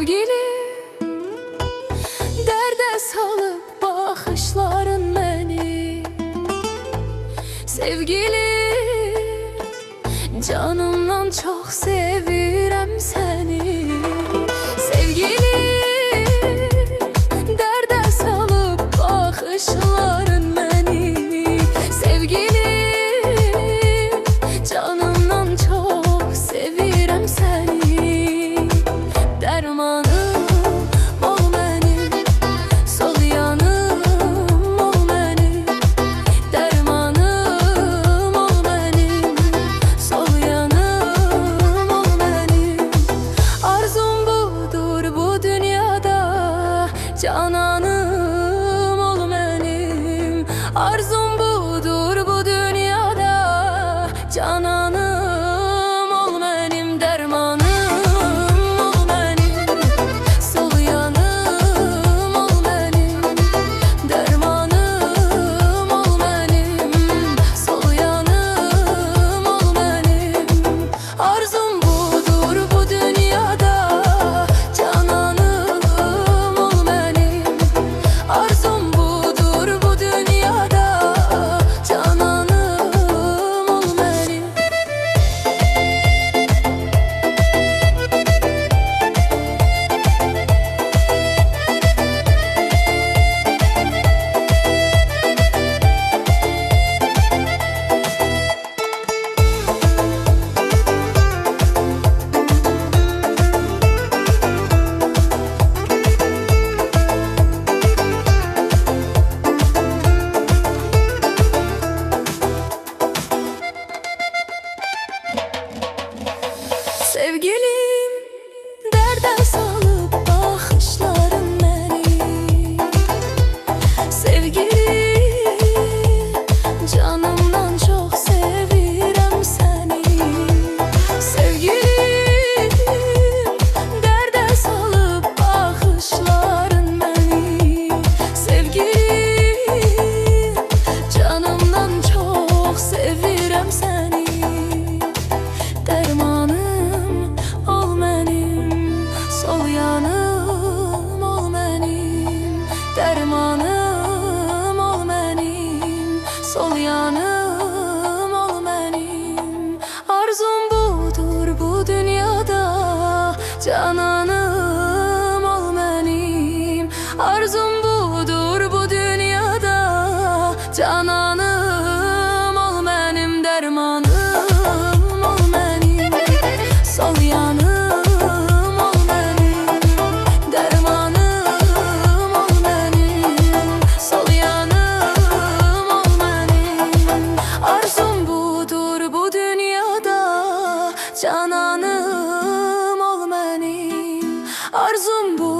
Sevgilim, dərdə salıb baxışların məni. Sevgilim, canımdan çox sevirəm səni. Sevgilim, dərdə salıb baxışların məni. Sevgilim, canımdan çox sevirəm səni. Dərmanım ol mənim, sol yanım ol mənim. Dərmanım ol mənim, sol yanım ol mənim. Arzum budur bu dünyada, cananım ol mənim. Arzum budur bu dünyada, cananım ol mənim. Dərmanım sevgilim, dərdə salıb baxışların məni. Sevgilim, canımdan çox sevirəm səni. Sevgilim, dərdə salıb baxışların məni. Sevgilim, canımdan çox sevirəm səni. Dərmanım ol mənim, sol yanım ol mənim. Dərmanım ol mənim, sol yanım ol mənim. Arzum budur bu dünyada, cananım ol mənim. Arzum budur bu dünyada, cananım ol mənim. Dərmanım sol yanım ol mənim. Dərmanım ol mənim, sol yanım ol mənim. Arzum budur bu dünyada, cananım ol mənim. Arzum budur.